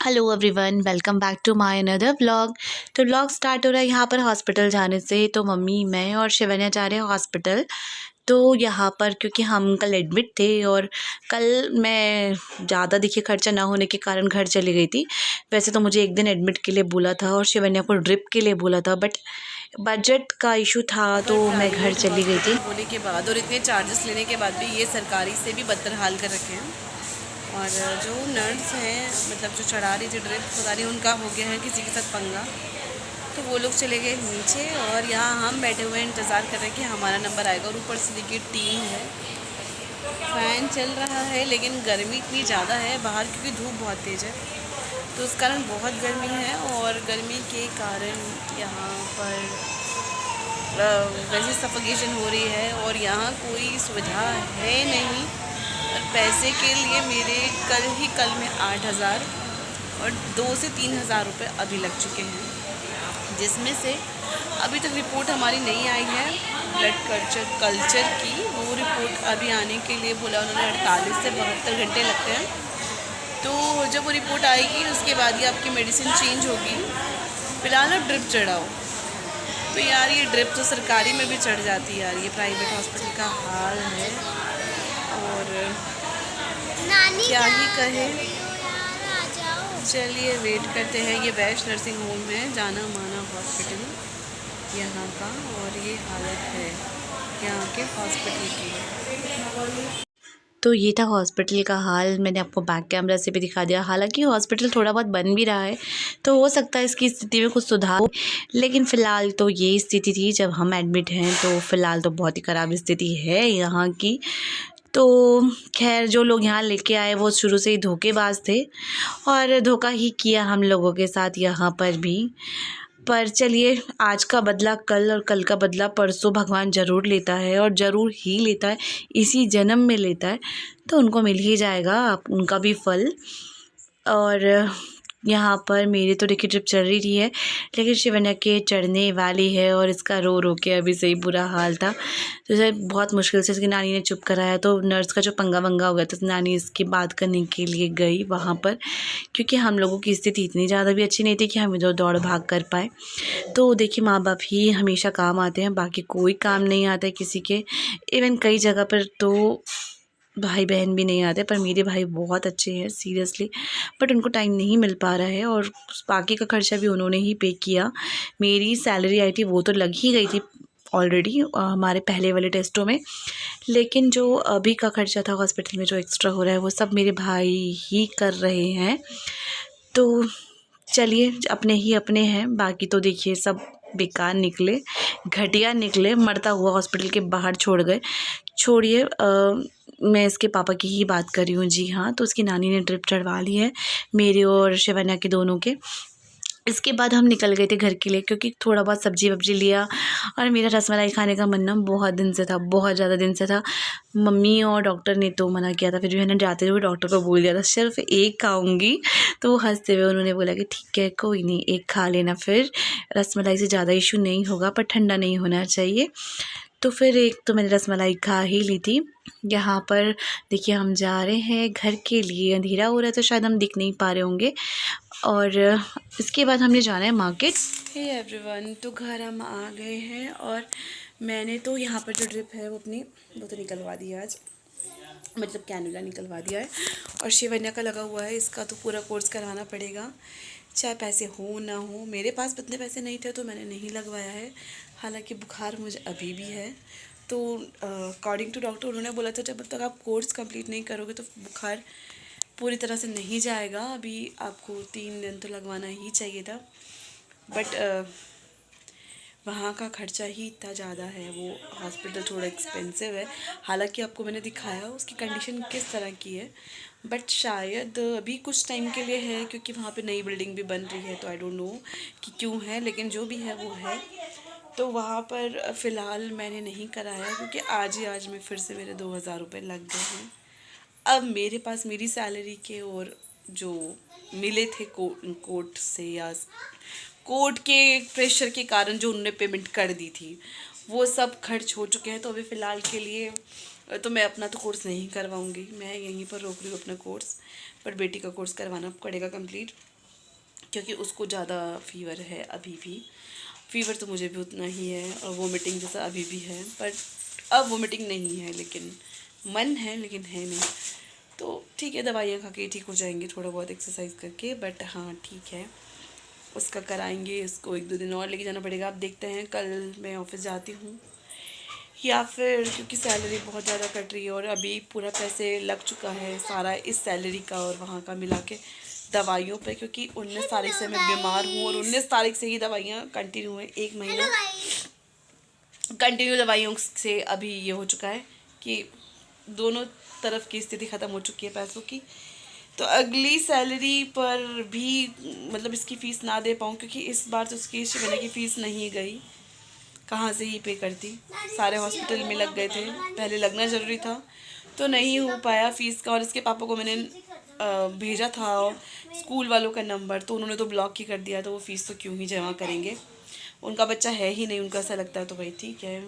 Hello everyone, welcome back to my another vlog. तो vlog start हो रहा है यहाँ पर हॉस्पिटल जाने से। तो मम्मी, मैं और शिवन्या जा रहे हैं हॉस्पिटल। तो यहाँ पर क्योंकि हम कल एडमिट थे और कल मैं ज़्यादा देखिए खर्चा ना होने के कारण घर चली गई थी। वैसे तो मुझे एक दिन एडमिट के लिए बोला था और शिवन्या को ड्रिप के लिए बोला था, बट बजट का इशू था तो मैं घर चली गई थी। होने के बाद और इतने चार्जेस लेने के बाद भी ये सरकारी से भी बदतर हाल कर रखे हैं। और जो नर्स हैं, मतलब जो चढ़ा रही थी ड्रिप, पता नहीं उनका हो गया है किसी के साथ पंगा, तो वो लोग चले गए नीचे और यहाँ हम बैठे हुए इंतज़ार कर रहे हैं कि हमारा नंबर आएगा। और ऊपर से देखिए टीम है, फ़ैन चल रहा है, लेकिन गर्मी इतनी ज़्यादा है बाहर क्योंकि धूप बहुत तेज़ है, तो उस कारण बहुत गर्मी है। और गर्मी के कारण यहाँ पर वैसे सफोकेशन हो रही है और यहाँ कोई सुविधा है नहीं। और पैसे के लिए मेरे कल में 8,000 और 2 से 3,000 रुपये अभी लग चुके हैं, जिसमें से अभी तक रिपोर्ट हमारी नहीं आई है ब्लड कल्चर की। वो रिपोर्ट अभी आने के लिए बोला उन्होंने 48 से 72 घंटे लगते हैं। तो जब वो रिपोर्ट आएगी उसके बाद ही आपकी मेडिसिन चेंज होगी। फिलहाल अब ड्रिप चढ़ाओ। तो यार ये ड्रिप तो सरकारी में भी चढ़ जाती है यार, ये प्राइवेट हॉस्पिटल का हाल है। और क्या ही कहे, चलिए वेट करते हैं। ये वैश नर्सिंग होम है, जाना माना हॉस्पिटल यहाँ का, और ये हालत है यहाँ के हॉस्पिटल की। तो ये था हॉस्पिटल का हाल। मैंने आपको बैक कैमरा से भी दिखा दिया। हालांकि हॉस्पिटल थोड़ा बहुत बन भी रहा है, तो हो सकता है इसकी स्थिति में कुछ सुधार हो, लेकिन फ़िलहाल तो ये स्थिति थी जब हम एडमिट हैं। तो फ़िलहाल तो बहुत ही ख़राब स्थिति है यहाँ की। तो खैर, जो लोग यहाँ लेके आए वो शुरू से ही धोखेबाज थे और धोखा ही किया हम लोगों के साथ यहाँ पर भी। पर चलिए, आज का बदला कल और कल का बदला परसों भगवान ज़रूर लेता है और ज़रूर ही लेता है, इसी जन्म में लेता है। तो उनको मिल ही जाएगा उनका भी फल। और यहाँ पर मेरी तो देखिए ट्रिप चल रही है, लेकिन शिवन्या के चढ़ने वाली है और इसका रो रो के अभी से ही बुरा हाल था। तो इसे बहुत मुश्किल से इसकी नानी ने चुप कराया। तो नर्स का जो पंगा वंगा हो गया था, तो नानी इसकी बात करने के लिए गई वहाँ पर, क्योंकि हम लोगों की स्थिति इतनी ज़्यादा भी अच्छी नहीं थी कि हम इधर दौड़ भाग कर पाए। तो देखिए, माँ बाप ही हमेशा काम आते हैं, बाकी कोई काम नहीं आता है किसी के। इवन कई जगह पर तो भाई बहन भी नहीं आते, पर मेरे भाई बहुत अच्छे हैं सीरियसली, बट उनको टाइम नहीं मिल पा रहा है और बाकी का खर्चा भी उन्होंने ही पे किया। मेरी सैलरी आई थी वो तो लग ही गई थी ऑलरेडी हमारे पहले वाले टेस्टों में, लेकिन जो अभी का खर्चा था हॉस्पिटल में जो एक्स्ट्रा हो रहा है वो सब मेरे भाई ही कर रहे हैं। तो चलिए, अपने ही अपने हैं, बाकी तो देखिए सब बेकार निकले, घटिया निकले, मरता हुआ हॉस्पिटल के बाहर छोड़ गए। छोड़िए, मैं इसके पापा की ही बात कर रही हूँ। जी हाँ, तो उसकी नानी ने ड्रिप चढ़वा ली है, मेरे और शिवन्या के दोनों के। इसके बाद हम निकल गए थे घर के लिए, क्योंकि थोड़ा बहुत सब्जी वब्जी लिया और मेरा रसमलाई खाने का मन ना बहुत दिन से था, बहुत ज़्यादा दिन से था। मम्मी और डॉक्टर ने तो मना किया था, फिर भी मैंने जाते हुए डॉक्टर को बोल दिया था सिर्फ एक खाऊंगी। तो वो हंसते हुए उन्होंने बोला कि ठीक है, कोई नहीं, एक खा लेना, फिर रसमलाई से ज़्यादा इशू नहीं होगा, पर ठंडा नहीं होना चाहिए। तो फिर एक तो मैंने रसमलाई खा ही ली थी। यहाँ पर देखिए, हम जा रहे हैं घर के लिए। अंधेरा हो रहा है तो शायद हम दिख नहीं पा रहे होंगे। और इसके बाद हमने जाना है मार्केट। हे एवरीवन, तो घर हम आ गए हैं और मैंने तो यहाँ पर जो ड्रिप है वो तो निकलवा दी है आज, मतलब कैनुला निकलवा दिया है। और शिवन्या का लगा हुआ है, इसका तो पूरा कोर्स करवाना पड़ेगा, चाहे पैसे हो ना हो। मेरे पास इतने पैसे नहीं थे तो मैंने नहीं लगवाया है। हालांकि बुखार मुझे अभी भी है, तो अकॉर्डिंग टू डॉक्टर उन्होंने बोला था जब तक आप कोर्स कंप्लीट नहीं करोगे तो बुखार पूरी तरह से नहीं जाएगा। अभी आपको 3 दिन तो लगवाना ही चाहिए था, बट वहाँ का खर्चा ही इतना ज़्यादा है, वो हॉस्पिटल थोड़ा एक्सपेंसिव है। हालांकि आपको मैंने दिखाया उसकी कंडीशन किस तरह की है, बट शायद अभी कुछ टाइम के लिए है, क्योंकि वहाँ पे नई बिल्डिंग भी बन रही है, तो आई डोंट नो कि क्यों है, लेकिन जो भी है वो है। तो वहाँ पर फ़िलहाल मैंने नहीं कराया, क्योंकि आज में फिर से मेरे 2,000 रुपये लग गए हैं। अब मेरे पास मेरी सैलरी के और जो मिले थे कोर्ट से या कोर्ट के प्रेशर के कारण जो उन्होंने पेमेंट कर दी थी, वो सब खर्च हो चुके हैं। तो अभी फ़िलहाल के लिए तो मैं अपना तो कोर्स नहीं करवाऊँगी, मैं यहीं पर रोक रही हूँ अपना कोर्स, पर बेटी का कोर्स करवाना पड़ेगा कंप्लीट। क्योंकि उसको ज़्यादा फीवर है अभी भी। फीवर तो मुझे भी उतना ही है और वोमिटिंग जैसा अभी भी है, बट अब वोमिटिंग नहीं है, लेकिन मन है लेकिन है नहीं। तो ठीक है, दवाइयाँ खा के ठीक हो जाएंगे, थोड़ा बहुत एक्सरसाइज करके। बट हाँ ठीक है, उसका कराएंगे, इसको 1-2 दिन और लेके जाना पड़ेगा। अब देखते हैं, कल मैं ऑफिस जाती हूँ या फिर, क्योंकि सैलरी बहुत ज़्यादा कट रही है और अभी पूरा पैसे लग चुका है सारा इस सैलरी का और वहाँ का मिला के दवाइयों पे, क्योंकि 19 तारीख से मैं बीमार हूँ और 19 तारीख से ही दवाइयाँ कंटिन्यू है। 1 महीना कंटिन्यू दवाइयों से अभी ये हो चुका है कि दोनों तरफ की स्थिति ख़त्म हो चुकी है पैसों की। तो अगली सैलरी पर भी मतलब इसकी फ़ीस ना दे पाऊँ, क्योंकि इस बार तो उसकी शिवन्या की फ़ीस नहीं गई, कहाँ से ही पे करती। सारे हॉस्पिटल में लग गए थे, पहले लगना ज़रूरी था तो नहीं हो पाया फ़ीस का। और इसके पापा को मैंने भेजा था स्कूल वालों का नंबर, तो उन्होंने तो ब्लॉक ही कर दिया, तो वो फ़ीस तो क्यों ही जमा करेंगे, उनका बच्चा है ही नहीं, उनका ऐसा लगता है। तो भाई ठीक है,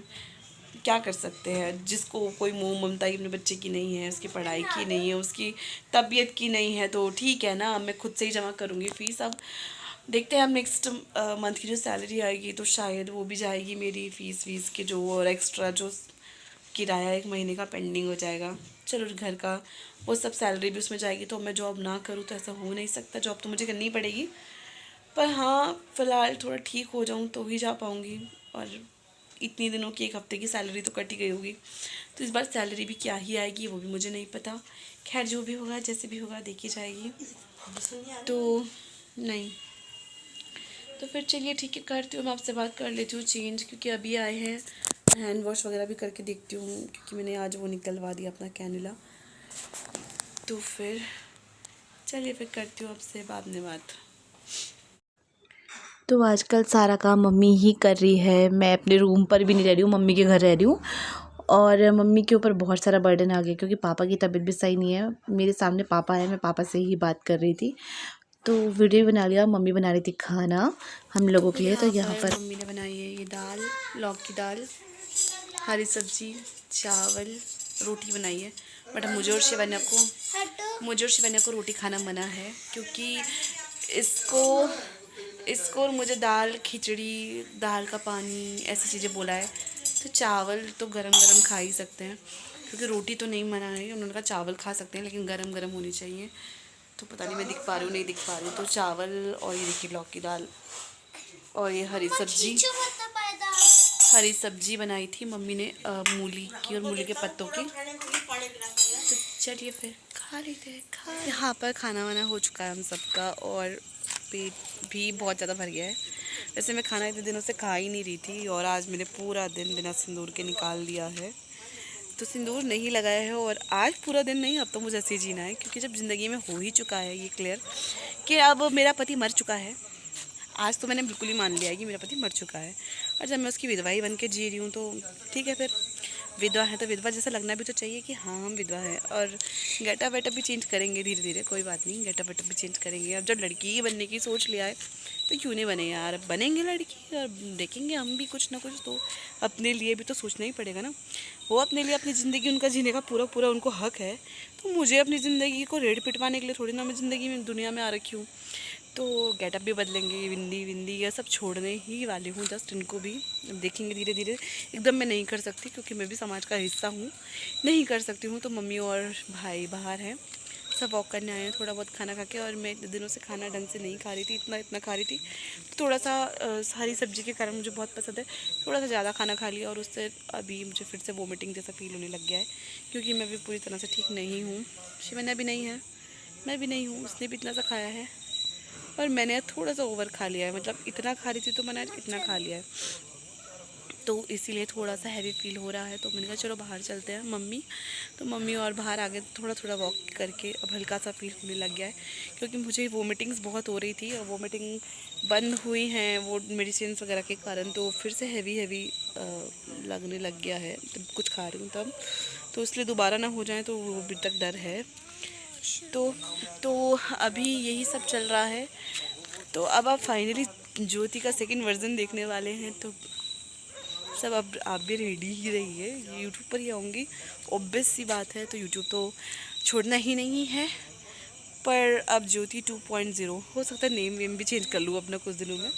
क्या कर सकते हैं, जिसको कोई मोह ममता ही अपने बच्चे की नहीं है, उसकी पढ़ाई की नहीं है, उसकी तबीयत की नहीं है, तो ठीक है ना, मैं खुद से ही जमा करूँगी फ़ीस। अब देखते हैं, हम नेक्स्ट मंथ की जो सैलरी आएगी तो शायद वो भी जाएगी मेरी फ़ीस वीस के जो, और एक्स्ट्रा जो किराया 1 महीने का पेंडिंग हो जाएगा। चलो घर का वो सब सैलरी भी उसमें जाएगी। तो मैं जॉब ना करूँ तो ऐसा हो नहीं सकता, जॉब तो मुझे करनी ही पड़ेगी। पर हाँ, फ़िलहाल थोड़ा ठीक हो जाऊँ तो ही जा पाऊँगी, और इतनी दिनों की 1 हफ़्ते की सैलरी तो कट ही गई होगी। तो इस बार सैलरी भी क्या ही आएगी वो भी मुझे नहीं पता। खैर जो भी होगा, जैसे भी होगा, देखी जाएगी। तो नहीं, तो फिर चलिए ठीक है, करती हूँ मैं आपसे बात कर लेती हूँ चेंज, क्योंकि अभी आए हैं। हैंड वॉश वगैरह भी करके देखती हूँ, क्योंकि मैंने आज वो निकलवा दिया अपना कैनुला। तो फिर चलिए, फिर करती हूँ आपसे बाद में बात। तो आजकल सारा काम मम्मी ही कर रही है। मैं अपने रूम पर भी नहीं रह रही हूँ, मम्मी के घर रह रही हूँ। और मम्मी के ऊपर बहुत सारा बर्डन आ गया, क्योंकि पापा की तबीयत भी सही नहीं है। मेरे सामने पापा है, मैं पापा से ही बात कर रही थी, तो वीडियो बना लिया। मम्मी बना रही थी खाना हम लोगों के लिए। तो यहाँ पर मम्मी ने बनाई है ये दाल, लौकी की दाल, हरी सब्जी, चावल, रोटी बनाई है। बट मुझे और शिवन्या को रोटी खाना मना है, क्योंकि इसको इसको और मुझे दाल खिचड़ी, दाल का पानी, ऐसी चीज़ें बोला है। तो चावल तो गरम गरम खा ही सकते हैं, क्योंकि रोटी तो नहीं मना है। उन्होंने कहा चावल खा सकते हैं लेकिन गरम गरम होनी चाहिए। तो पता नहीं मैं दिख पा रही हूँ नहीं दिख पा रही हूँ। तो चावल और ये देखिए लौकी दाल और ये हरी सब्जी बनाई थी मम्मी ने, मूली की और मूली के पत्तों की। तो चलिए फिर खा लेते हैं। यहाँ पर खाना वाना हो चुका है हम सबका, और पेट भी बहुत ज़्यादा भर गया है। वैसे मैं खाना इतने दिनों से खा ही नहीं रही थी, और आज मैंने पूरा दिन बिना सिंदूर के निकाल दिया है। तो सिंदूर नहीं लगाया है, और आज पूरा दिन नहीं, अब तो मुझे ऐसे ही जीना है, क्योंकि जब ज़िंदगी में हो ही चुका है ये क्लियर कि अब मेरा पति मर चुका है। आज तो मैंने बिल्कुल ही मान लिया है कि मेरा पति मर चुका है, और जब मैं उसकी विधवा ही बन के जी रही हूँ तो ठीक है। फिर विधवा है तो विधवा जैसा लगना भी तो चाहिए कि हाँ हम विधवा हैं। और गेटअप वेटअप भी चेंज करेंगे धीरे धीरे, कोई बात नहीं, गेटअप वेटअप भी चेंज करेंगे। अब जब लड़की ही बनने की सोच लिया है तो क्यों नहीं बने यार, बनेंगे लड़की और देखेंगे हम भी कुछ ना कुछ। तो अपने लिए भी तो सोचना ही पड़ेगा ना। वो अपने लिए अपनी ज़िंदगी उनका जीने का पूरा पूरा उनको हक है, तो मुझे अपनी ज़िंदगी को रेड़ पिटवाने के लिए थोड़ी ना मैं ज़िंदगी में दुनिया में आ रखी हूँ। तो गेटअप भी बदलेंगे, बिंदी विंदी ये सब छोड़ने ही वाली हूँ, जस्ट इनको भी देखेंगे धीरे धीरे। एकदम मैं नहीं कर सकती, क्योंकि मैं भी समाज का हिस्सा हूँ, नहीं कर सकती हूँ। तो मम्मी और भाई बाहर हैं, सब वॉक करने आए हैं, थोड़ा बहुत खाना खा के। और मैं इतने दिनों से खाना ढंग से नहीं खा रही थी, इतना खा रही थी। तो थोड़ा सा हरी सब्जी के कारण मुझे बहुत पसंद है, थोड़ा सा ज़्यादा खाना खा लिया, और उससे अभी मुझे फिर से वोमिटिंग जैसा फील होने लग गया है, क्योंकि मैं भी पूरी तरह से ठीक नहीं हूँ। शिवन्या भी नहीं है, मैं भी नहीं हूँ, उसने भी इतना सा खाया है और मैंने थोड़ा सा ओवर खा लिया है। मतलब इतना खा रही थी तो मैंने आज इतना खा लिया है, तो इसीलिए थोड़ा सा हैवी फील हो रहा है। तो मैंने कहा चलो बाहर चलते हैं मम्मी। तो मम्मी और बाहर आगे थोड़ा थोड़ा वॉक करके अब हल्का सा फील होने लग गया है, क्योंकि मुझे वोमिटिंग्स बहुत हो रही थी और वोमिटिंग बंद हुई हैं वो मेडिसिन वगैरह के कारण। तो फिर से हैवी लगने लग गया है जब कुछ खा रही हूँ तब। तो इसलिए दोबारा ना हो जाए तो वो अभी तक डर है। तो अभी यही सब चल रहा है। तो अब आप फाइनली ज्योति का सेकंड वर्जन देखने वाले हैं, तो सब अब आप भी रेडी ही रहिए, यूट्यूब पर ही आऊँगी, ऑब्वियस सी बात है। तो यूट्यूब तो छोड़ना ही नहीं है। पर अब ज्योति 2.0 हो सकता है नेम वेम भी चेंज कर लूँ अपना कुछ दिनों में।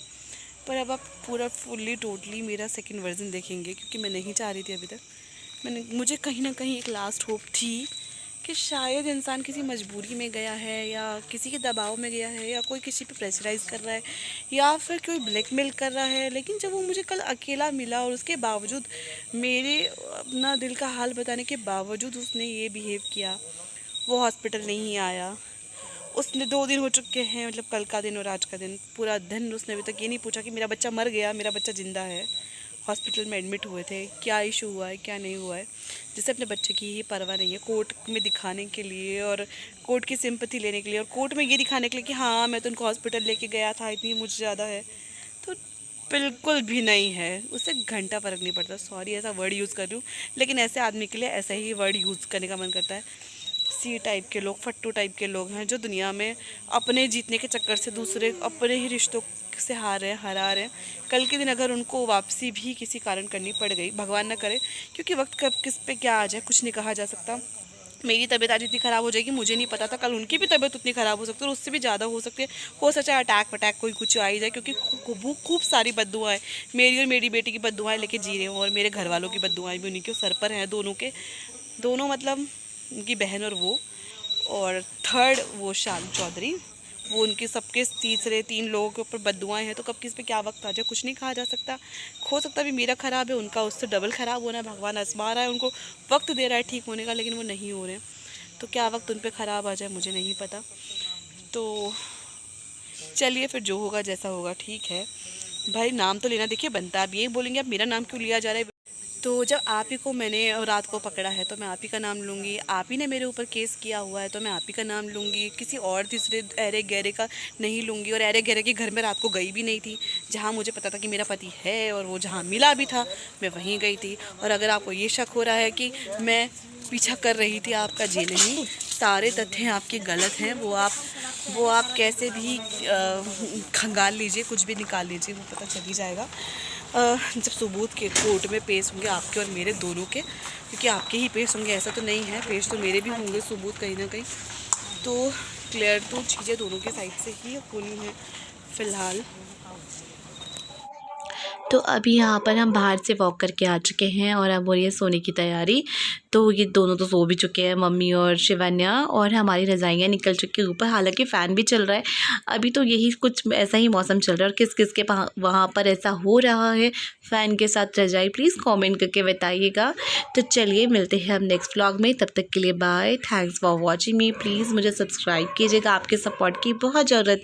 पर अब आप पूरा फुल्ली टोटली मेरा सेकंड वर्जन देखेंगे, क्योंकि मैं नहीं चाह रही थी अभी तक। मुझे कहीं ना कहीं एक लास्ट होप थी कि शायद इंसान किसी मजबूरी में गया है, या किसी के दबाव में गया है, या कोई किसी पे प्रेशराइज कर रहा है, या फिर कोई ब्लैकमेल कर रहा है। लेकिन जब वो मुझे कल अकेला मिला और उसके बावजूद मेरे अपना दिल का हाल बताने के बावजूद उसने ये बिहेव किया, वो हॉस्पिटल नहीं आया, उसने 2 दिन हो चुके हैं, मतलब कल का दिन और आज का दिन, पूरा दिन उसने अभी तक ये नहीं पूछा कि मेरा बच्चा मर गया, मेरा बच्चा ज़िंदा है, हॉस्पिटल में एडमिट हुए थे, क्या इशू हुआ है, क्या नहीं हुआ है। जैसे अपने बच्चे की ही परवाह नहीं है, कोर्ट में दिखाने के लिए और कोर्ट की सिंपैथी लेने के लिए, और कोर्ट में ये दिखाने के लिए कि हाँ मैं तो उनको हॉस्पिटल लेके गया था, इतनी मुझे ज़्यादा है। तो बिल्कुल भी नहीं है, उससे घंटा फ़र्क नहीं पड़ता। सॉरी ऐसा वर्ड यूज़ कर रही हूँ, लेकिन ऐसे आदमी के लिए ऐसा ही वर्ड यूज़ करने का मन करता है। सी टाइप के लोग, फट्टू टाइप के लोग हैं जो दुनिया में अपने जीतने के चक्कर से दूसरे अपने ही रिश्तों से हरा रहे हैं। कल के दिन अगर उनको वापसी भी किसी कारण करनी पड़ गई, भगवान ना करे, क्योंकि वक्त कब किस पे क्या आ जाए कुछ नहीं कहा जा सकता। मेरी तबीयत आज इतनी ख़राब हो जाएगी मुझे नहीं पता था, कल उनकी भी तबीयत उतनी ख़राब हो सकती है और उससे भी ज़्यादा हो सकती है। हो सकता है अटैक वटैक कोई कुछ आ ही जाए, क्योंकि खूब सारी बद्दुआएं मेरी और मेरी बेटी की बद्दुआएं लेके जी रहे हूँ, और मेरे घर वालों की बद्दुआएं भी उन्हीं के सर पर हैं, दोनों मतलब उनकी बहन और थर्ड वो शालू चौधरी, वो उनके सबके तीसरे 3 लोगों के ऊपर बद्दुआएं हैं। तो कब किस पे क्या वक्त आ जाए कुछ नहीं कहा जा सकता। हो सकता भी मेरा ख़राब है, उनका उससे डबल ख़राब होना है, भगवान आजमा रहा है, उनको वक्त दे रहा है ठीक होने का, लेकिन वो नहीं हो रहे हैं। तो क्या वक्त उन पे ख़राब आ जाए मुझे नहीं पता। तो चलिए फिर जो होगा जैसा होगा ठीक है भाई। नाम तो लेना देखिए बनता है, अब ये बोलेंगे अब मेरा नाम क्यों लिया जा रहा है। तो जब आप ही को मैंने रात को पकड़ा है तो मैं आप ही का नाम लूँगी, आप ही ने मेरे ऊपर केस किया हुआ है तो मैं आप ही का नाम लूँगी, किसी और तीसरे अरे गहरे का नहीं लूँगी। और अरे गहरे के घर में रात को गई भी नहीं थी, जहाँ मुझे पता था कि मेरा पति है, और वो जहाँ मिला भी था मैं वहीं गई थी। और अगर आपको ये शक हो रहा है कि मैं पीछा कर रही थी आपका, जी नहीं, सारे तथ्य आपके गलत हैं। वो आप कैसे भी खंगाल लीजिए, कुछ भी निकाल लीजिए, वो पता चल ही जाएगा जब सबूत के कोर्ट में पेश होंगे आपके और मेरे दोनों के। क्योंकि आपके ही पेश होंगे ऐसा तो नहीं है, पेश तो मेरे भी होंगे सबूत कहीं ना कहीं। तो क्लियर तो चीज़ें दोनों के साइड से ही होनी है फ़िलहाल। तो अभी यहाँ पर हम बाहर से वॉक करके आ चुके हैं और अब हो रही है सोने की तैयारी। तो ये दोनों तो सो भी चुके हैं, मम्मी और शिवन्या, और हमारी रज़ाइयाँ निकल चुकी हैं ऊपर, हालांकि फ़ैन भी चल रहा है। अभी तो यही कुछ ऐसा ही मौसम चल रहा है, और किस किस के वहाँ पर ऐसा हो रहा है फ़ैन के साथ रज़ाई, प्लीज़ कमेंट करके बताइएगा। तो चलिए मिलते हैं हम नेक्स्ट व्लॉग में, तब तक के लिए bye. Thanks for watching me, please मुझे सब्सक्राइब कीजिएगा, आपके सपोर्ट की बहुत ज़रूरत।